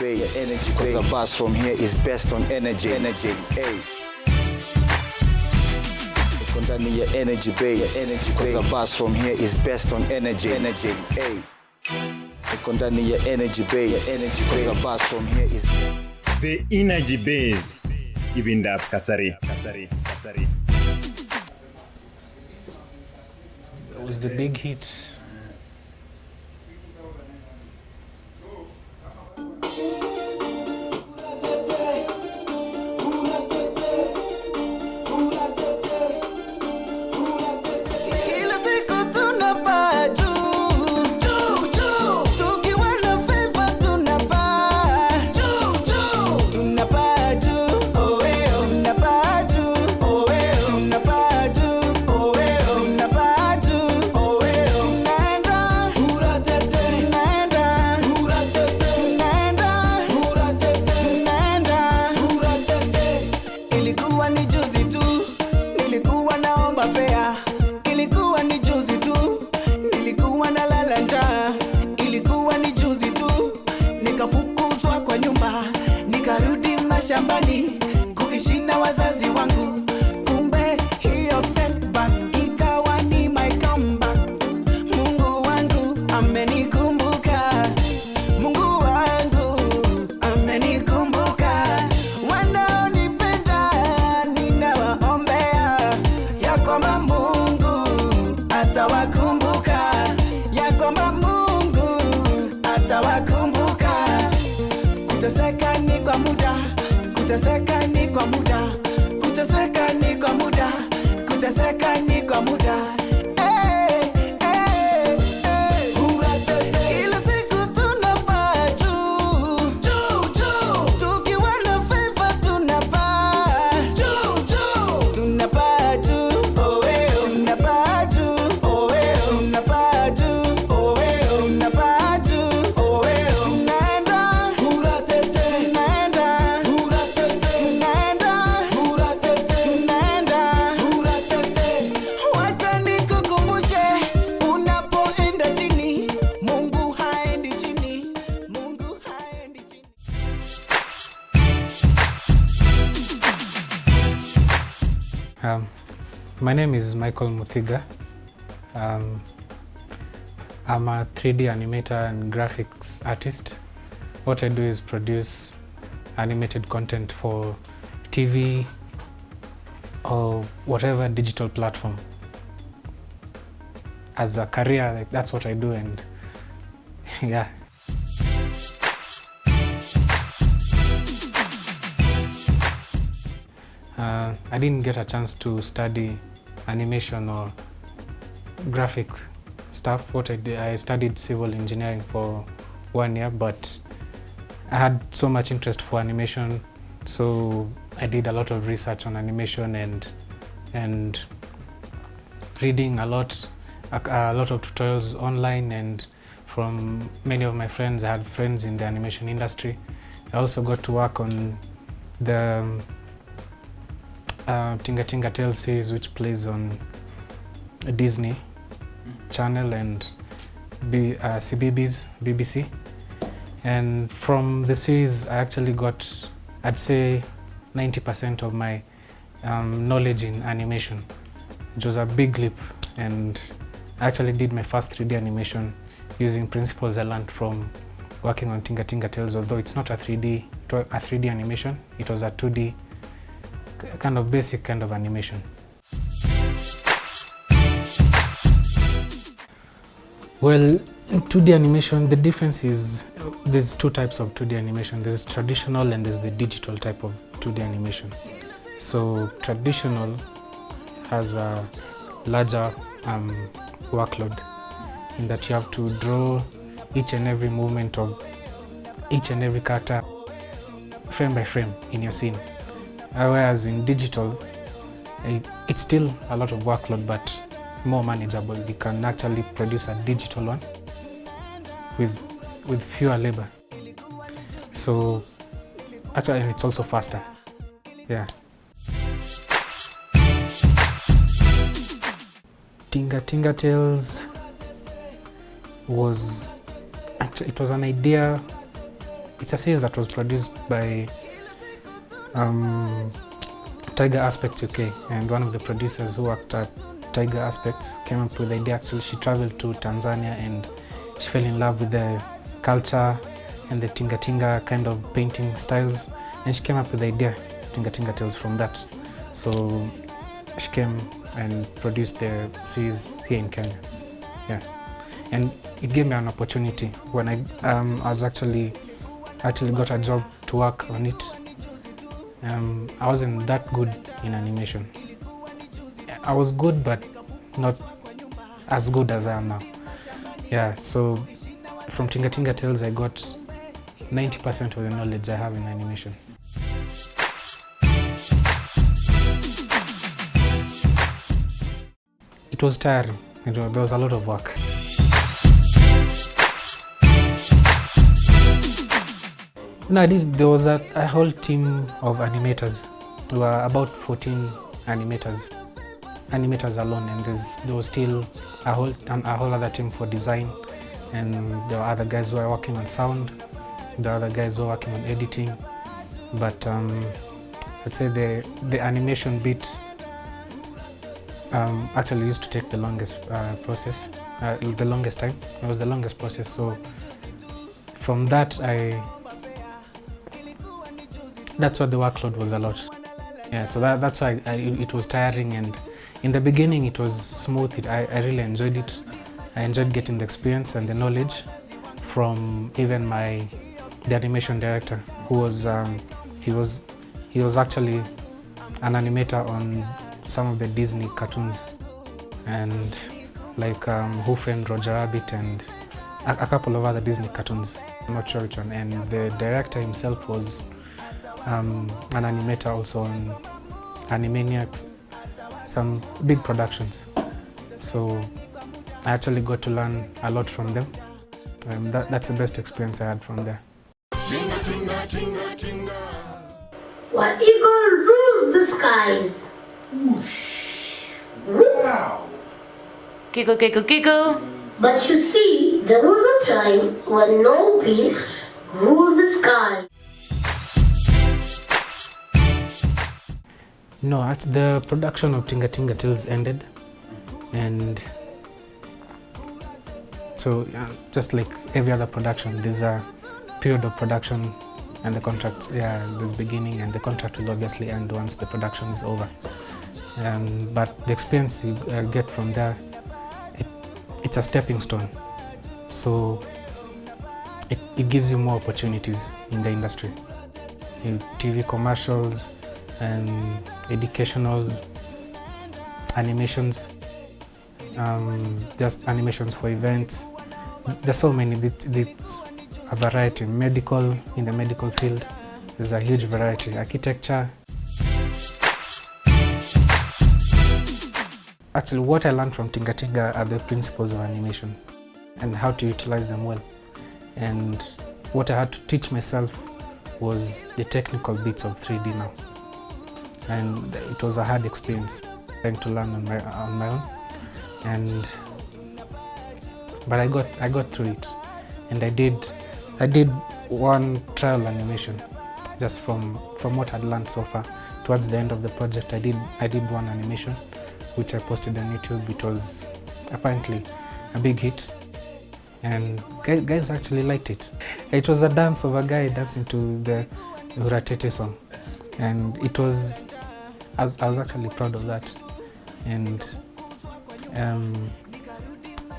Bass, energy, cause the bass from here is best on energy, hey. Ndani ya energy bass, energy, cause the bass from here is best on energy, hey. Ndani ya energy bass, energy, cause the bass from here is the energy bass. Ibinda Kasari. It was the big hit. Shambani kuishi na wazazi wangu, kumbe hiyo setback ikawa ni my comeback. Mungu wangu amenikumbuka, Mungu wangu amenikumbuka. Wanaonipenda ninawaombea ya kwamba Mungu atawakumbuka, ya kwamba Mungu atawakumbuka. Kuteseka ni kwa muda, kuteseka ni kwa muda, kuteseka ni kwa muda, kuteseka ni kwa muda. Kila siku tunapaa juu, tukiwa na favor tunapaa juu, tunapaa juu, tunapaa juu, tunapaa juu, tunapaa juu. My name is Michael MUTHIGA. I'm a 3D animator and graphics artist. What I do is produce animated content for TV or whatever digital platform. As a career, like, that's what I do, and yeah. I didn't get a chance to study animation or graphics stuff. What I did, I studied civil engineering for 1 year, but I had so much interest for animation, so I did a lot of research on animation and reading a lot of tutorials online and from many of my friends. I had friends in the animation industry. I also got to work on the Tinga Tinga Tales series, which plays on Disney Channel and CBBS, BBC. And from the series, I actually got, I'd say, 90% of my knowledge in animation. It was a big leap, and I actually did my first 3D animation using principles I learned from working on Tinga Tinga Tales, although it's not a 3D animation. It was a 2D kind of basic kind of animation. Well, in 2D animation, the difference is there's two types of 2D animation. There's traditional and there's the digital type of 2D animation. So traditional has a larger workload in that you have to draw each and every movement of each and every character frame by frame in your scene. Whereas in digital, it's still a lot of workload, but more manageable. You can actually produce a digital one with fewer labor. So actually, it's also faster. Yeah. Tinga Tinga Tales was actually, it was an idea it's a series that was produced by Tiger Aspect UK, and one of the producers who worked at Tiger Aspects came up with the idea. Actually, she traveled to Tanzania and she fell in love with the culture and the Tinga Tinga kind of painting styles, and she came up with the idea, Tinga Tinga Tales, from that. So she came and produced the series here in Kenya. Yeah, and it gave me an opportunity when I actually got a job to work on it. I wasn't that good in animation. I was good, but not as good as I am now. Yeah, so from Tinga Tinga Tales, I got 90% of the knowledge I have in animation. It was tiring. There was a lot of work. No, there was a whole team of animators. There were about 14 animators alone, and there was still a whole other team for design, and there were other guys who were working on sound, there were other guys who were working on editing. But I'd say the animation bit actually used to take the longest process, the longest time. It was the longest process. So from that, that's why the workload was a lot. Yeah, so that's why it was tiring, and in the beginning it was smooth. I really enjoyed it. I enjoyed getting the experience and the knowledge from even the animation director, who was he was actually an animator on some of the Disney cartoons, and like Who Framed Roger Rabbit and a couple of other Disney cartoons. I'm not sure which one. And the director himself was an animator also on Animaniacs, some big productions. So I actually got to learn a lot from them. That's the best experience I had from there. While eagle rules the skies. Wow. Giggle, giggle, giggle. But you see, there was a time when no beast ruled the sky. No, the production of Tinga Tinga Tales ended, and so just like every other production, there's a period of production and the contract. Yeah, there's beginning, and the contract will obviously end once the production is over. But the experience you get from there, it's a stepping stone. So it gives you more opportunities in the industry. TV commercials and educational animations, just animations for events. There's so many. It's a variety. In the medical field, there's a huge variety. Architecture. Actually, what I learned from Tinga Tinga are the principles of animation and how to utilize them well. And what I had to teach myself was the technical bits of 3D now. And it was a hard experience trying to learn on my own. But I got through it, and I did one trial animation just from what I'd learned so far. Towards the end of the project, I did one animation, which I posted on YouTube. It was apparently a big hit, and guys actually liked it. It was a dance of a guy dancing to the Huratete song, and I was actually proud of that. And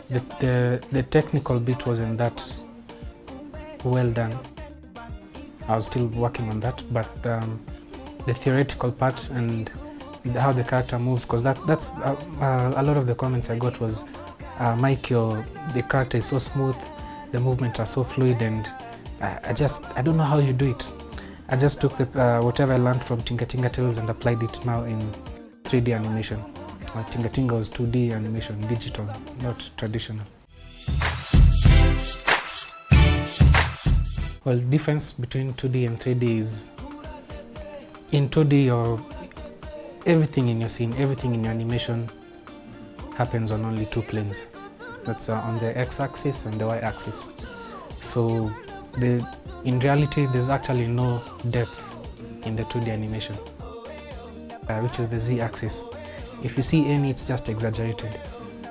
the technical bit wasn't that well done. I was still working on that, but the theoretical part and how the character moves, because that's a lot of the comments I got was, Mike, the character is so smooth, the movements are so fluid, and I don't know how you do it. I just took whatever I learned from Tinga Tinga Tales and applied it now in 3D animation. Tinga Tinga was 2D animation, digital, not traditional. Well, the difference between 2D and 3D is, in 2D, everything in your scene, everything in your animation happens on only two planes. That's on the x-axis and the y-axis. So the In reality, there's actually no depth in the 2D animation, which is the Z-axis. If you see any, it's just exaggerated.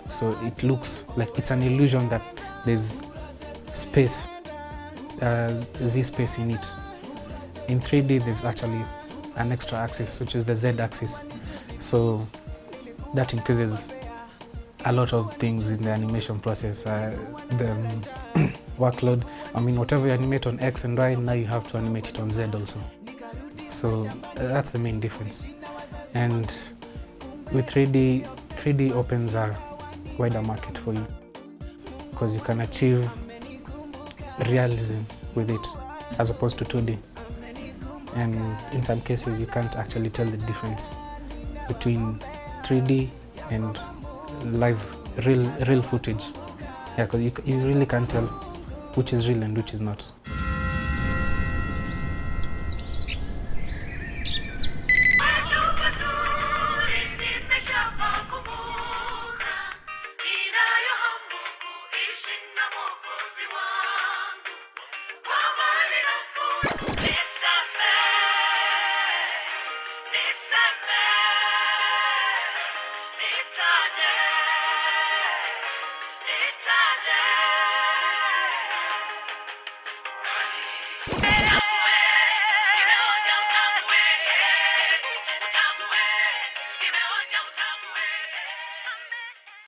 So it looks like it's an illusion that there's space, Z space in it. In 3D, there's actually an extra axis, which is the Z-axis. So that increases a lot of things in the animation process. The workload, I mean, whatever you animate on X and Y, now you have to animate it on Z also. So that's the main difference. And with 3D opens a wider market for you because you can achieve realism with it as opposed to 2D. And in some cases, you can't actually tell the difference between 3D and live, real footage. Yeah, because you really can't tell which is real and which is not.